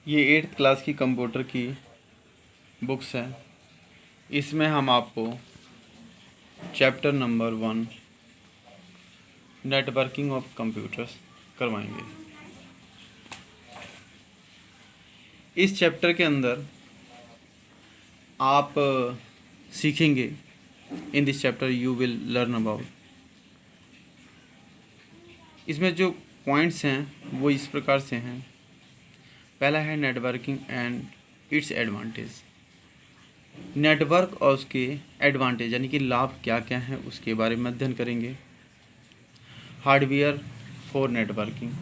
ये 8th class की computer की बुक्स है। इसमें हम आपको chapter number 1 networking of computers करवाएंगे। इस चैप्टर के अंदर आप सीखेंगे, in this chapter you will learn about, इसमें जो पॉइंट्स हैं वो इस प्रकार से हैं। पहला है networking and it's advantage. Network और उसके एडवांटेज यानी कि लाभ क्या क्या हैं उसके बारे में अध्ययन करेंगे। हार्डवेयर फॉर नेटवर्किंग,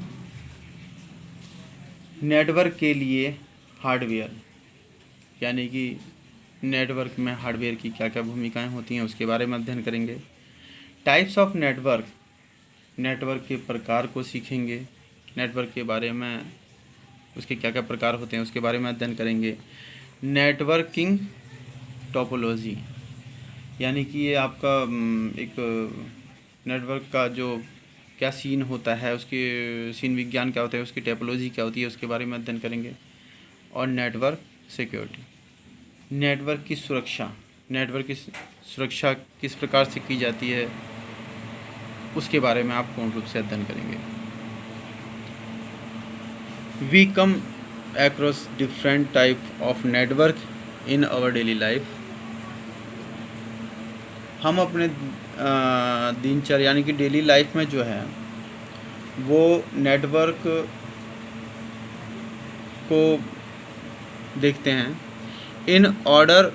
नेटवर्क के लिए हार्डवेयर यानी कि नेटवर्क में हार्डवेयर की क्या क्या भूमिकाएं होती हैं उसके बारे में अध्ययन करेंगे। टाइप्स ऑफ नेटवर्क, नेटवर्क के प्रकार को सीखेंगे। नेटवर्क के बारे में उसके क्या क्या प्रकार होते हैं उसके बारे में अध्ययन करेंगे। नेटवर्किंग टोपोलॉजी यानी कि ये आपका एक नेटवर्क का जो क्या सीन होता है, उसके सीन विज्ञान क्या होता है, उसकी टोपोलॉजी क्या होती है उसके बारे में अध्ययन करेंगे। और नेटवर्क सिक्योरिटी, नेटवर्क की सुरक्षा, नेटवर्क की सुरक्षा किस प्रकार से की जाती है उसके बारे में आप पूर्ण रूप से अध्ययन करेंगे। We come across different type of network in our daily life। हम अपने दिनचर्या यानी कि डेली लाइफ में जो है वो नेटवर्क को देखते हैं। In order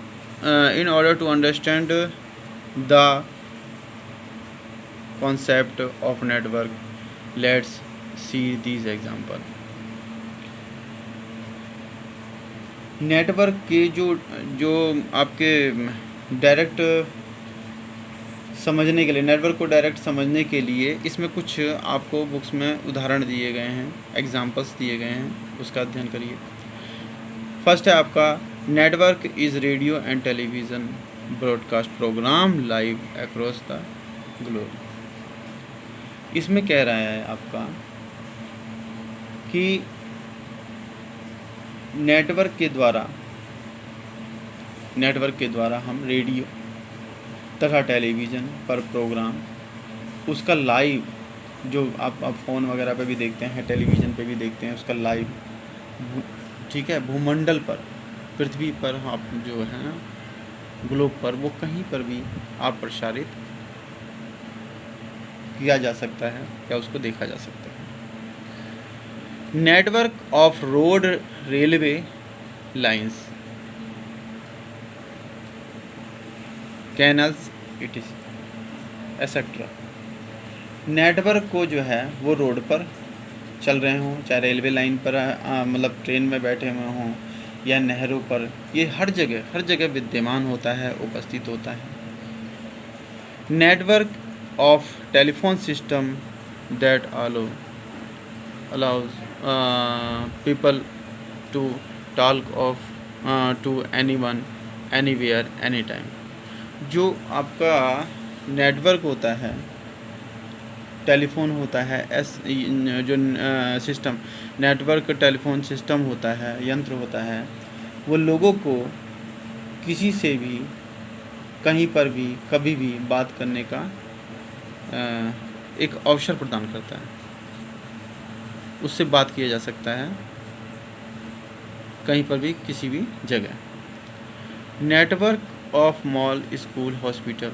to understand the concept of network let's see these example. Network के जो आपके डायरेक्ट समझने के लिए, नेटवर्क को डायरेक्ट समझने के लिए इसमें कुछ आपको बुक्स में उदाहरण दिए गए हैं, एग्जांपल्स दिए गए हैं, उसका अध्ययन करिए। फर्स्ट है आपका network is radio and television broadcast program live across the globe. इसमें कह रहा है आपका कि नेटवर्क के द्वारा हम रेडियो तथा टेलीविज़न पर प्रोग्राम, उसका लाइव जो आप फ़ोन वगैरह पे भी देखते हैं, टेलीविज़न पे भी देखते हैं, उसका लाइव, ठीक है, भूमंडल पर, पृथ्वी पर आप जो है ना ग्लोब पर, वो कहीं पर भी आप प्रसारित किया जा सकता है या उसको देखा जा सकता है। Network of road, railway lines, canals etcetera. Network को जो है वो रोड पर चल रहे हों, चाहे रेलवे लाइन पर मतलब ट्रेन में बैठे हुए हों या नहरों पर, ये हर जगह विद्यमान होता है, उपस्थित होता है। Network of telephone system that allows people to talk to anyone anywhere anytime। जो आपका नेटवर्क होता है, टेलीफोन होता है, जो सिस्टम नेटवर्क टेलीफोन सिस्टम होता है, यंत्र होता है, वो लोगों को किसी से भी कहीं पर भी कभी भी बात करने का एक अवसर प्रदान करता है। उससे बात किया जा सकता है कहीं पर भी किसी भी जगह। Network of mall, school, hospital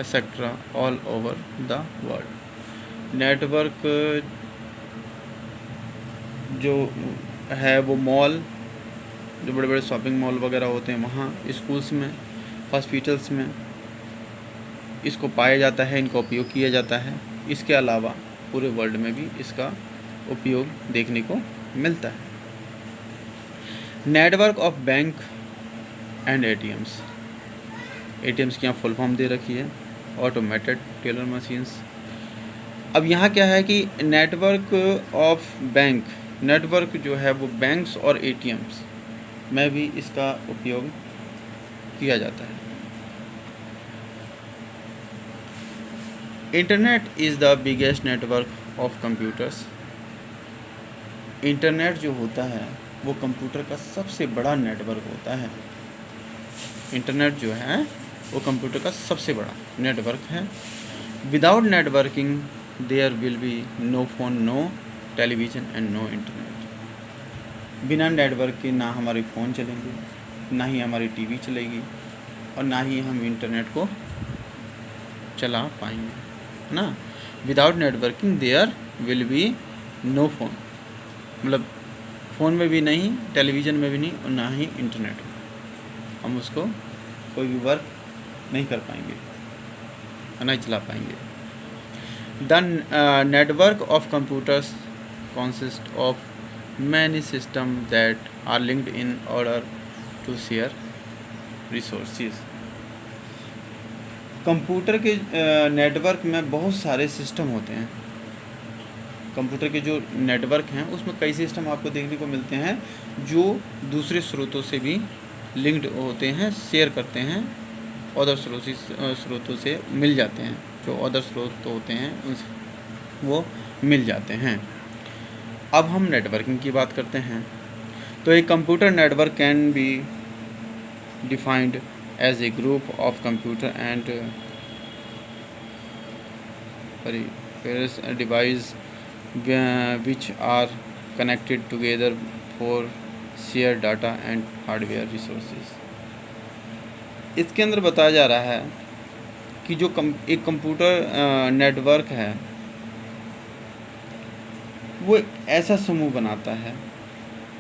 etcetera all over the world. Network जो है वो मॉल, जो बड़े बड़े शॉपिंग मॉल वगैरह होते हैं वहाँ, स्कूल्स में, हॉस्पिटल्स में इसको पाया जाता है, इनका उपयोग किया जाता है। इसके अलावा पूरे वर्ल्ड में भी इसका उपयोग देखने को मिलता है। Network of bank and ATMs, ATMs की यहाँ फुल फॉर्म दे रखी है, ऑटोमेटेड टेलर मशीन्स। अब यहाँ क्या है कि नेटवर्क ऑफ बैंक, नेटवर्क जो है वो बैंक्स और एटीएम्स में भी इसका उपयोग किया जाता है। Internet is the biggest network of computers. Internet जो होता है वो कंप्यूटर का सबसे बड़ा नेटवर्क होता है। इंटरनेट जो है वो कंप्यूटर का सबसे बड़ा नेटवर्क है। Without networking there will be no phone, no television and no internet. बिना नेटवर्क के ना हमारे फ़ोन चलेंगे, ना ही हमारी टीवी चलेगी, और ना ही हम इंटरनेट को चला पाएंगे, है ना। Without networking there will be no phone, मतलब फ़ोन में भी नहीं, टेलीविज़न में भी नहीं, और ना ही इंटरनेट, हम उसको कोई भी वर्क नहीं कर पाएंगे, नहीं चला पाएंगे। The network of computers consist of many system that are linked in order to share resources. Computer के नेटवर्क में बहुत सारे सिस्टम होते हैं। कंप्यूटर के जो नेटवर्क हैं उसमें कई सिस्टम आपको देखने को मिलते हैं जो दूसरे स्रोतों से भी लिंक्ड होते हैं, शेयर करते हैं, अदर स्रोतों से मिल जाते हैं। जो अदर स्रोत होते हैं उनसे वो मिल जाते हैं। अब हम नेटवर्किंग की बात करते हैं। तो एक computer network can be defined as a group of computer and various devices which are connected together for share data and hardware resources। इसके अंदर बताया जा रहा है कि जो एक कंप्यूटर नेटवर्क है वो एक ऐसा समूह बनाता है,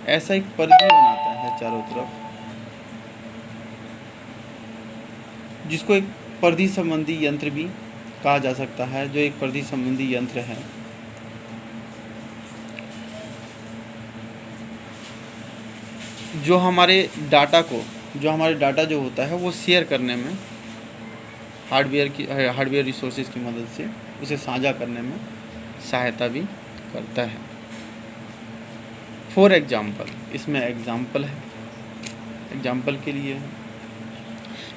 ऐसा एक परिधि बनाता है चारों तरफ, जिसको एक परिधि संबंधी यंत्र भी कहा जा सकता है। जो एक परिधि संबंधी यंत्र है जो हमारे डाटा जो होता है वो शेयर करने में, हार्डवेयर रिसोर्सेज की मदद से उसे साझा करने में सहायता भी करता है। फॉर एग्जाम्पल, इसमें एग्जाम्पल है, एग्जाम्पल के लिए है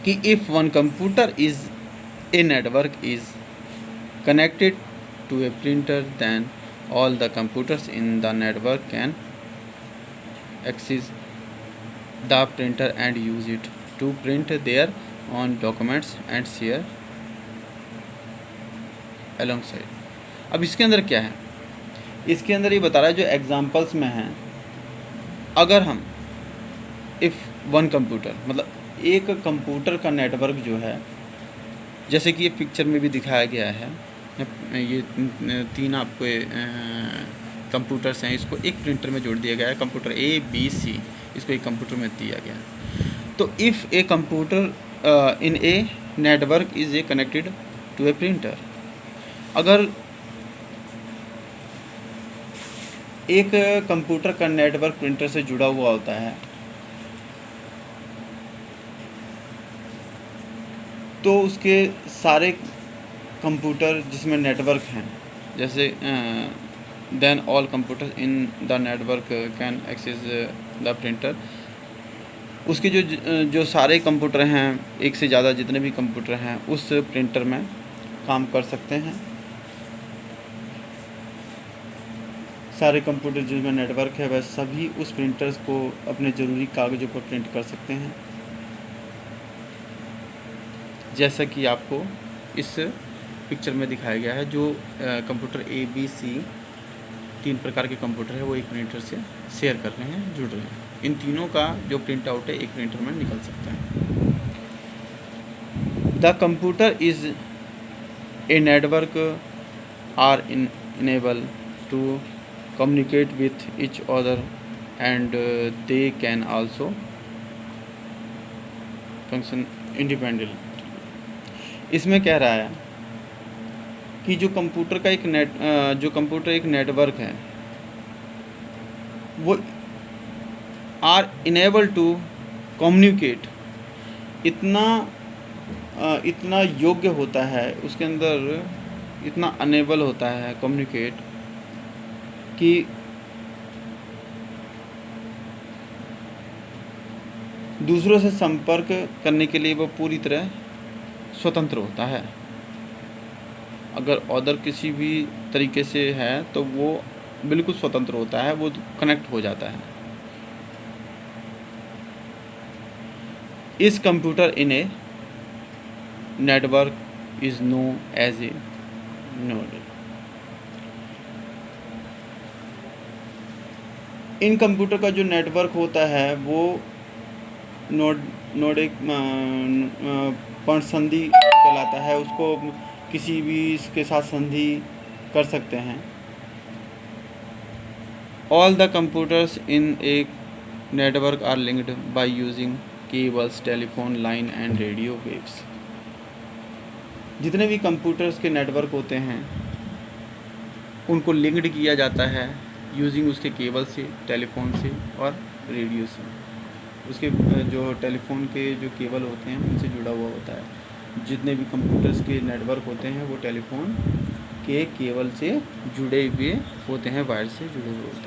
कि if one computer is a network is connected to a printer, then all the computers in the network can access the printer and use it to print their own documents and share alongside। अब इसके अंदर क्या है, इसके अंदर ये बता रहा है जो एग्जाम्पल्स में हैं, अगर हम इफ़ वन कंप्यूटर, मतलब एक कंप्यूटर का नेटवर्क जो है, जैसे कि ये पिक्चर में भी दिखाया गया है, ये 3 आपको कंप्यूटर्स हैं, इसको एक प्रिंटर में जोड़ दिया गया है, कंप्यूटर ए बी सी, इसको एक कंप्यूटर में दिया गया है। तो if a computer in a network is a connected to a printer, अगर एक कंप्यूटर का नेटवर्क प्रिंटर से जुड़ा हुआ होता है तो उसके सारे कंप्यूटर जिसमें नेटवर्क हैं, जैसे then all computer in the network can access the printer, उसके जो सारे कंप्यूटर हैं, एक से ज़्यादा जितने भी कंप्यूटर हैं उस प्रिंटर में काम कर सकते हैं। सारे कंप्यूटर जिसमें नेटवर्क है वह सभी उस प्रिंटर्स को अपने ज़रूरी कागज़ों पर प्रिंट कर सकते हैं, जैसा कि आपको इस पिक्चर में दिखाया गया है। जो कंप्यूटर ए बी सी 3 प्रकार के कंप्यूटर है वो एक प्रिंटर से शेयर कर रहे हैं, जुड़ रहे हैं। इन तीनों का जो प्रिंट आउट है एक प्रिंटर में निकल सकता है। The computer is a network are enable to communicate with each other and they can also function independently. इसमें कह रहा है कि जो कंप्यूटर एक नेटवर्क है वो आर इनेबल टू कम्युनिकेट, इतना योग्य होता है, उसके अंदर इतना अनेबल होता है कम्युनिकेट कि दूसरों से संपर्क करने के लिए वो पूरी तरह स्वतंत्र होता है। अगर अदर किसी भी तरीके से है तो वो बिल्कुल स्वतंत्र होता है, वो कनेक्ट हो जाता है। इस computer in a network is known as a node. इन कंप्यूटर का जो नेटवर्क होता है वो नोड एक पर्णसंधि कहलाता है। उसको किसी भी इसके साथ संधि कर सकते हैं। All the computers in a network are linked by using cables, telephone line and radio waves. जितने भी कंप्यूटर्स के नेटवर्क होते हैं उनको लिंक्ड किया जाता है यूजिंग उसके केबल से, टेलीफोन से और रेडियो से। उसके जो टेलीफोन के जो केबल होते हैं उनसे जुड़ा हुआ होता है। जितने भी कंप्यूटर्स के नेटवर्क होते हैं वो टेलीफोन के केबल से जुड़े हुए होते हैं, वायर से जुड़े हुए होते हैं।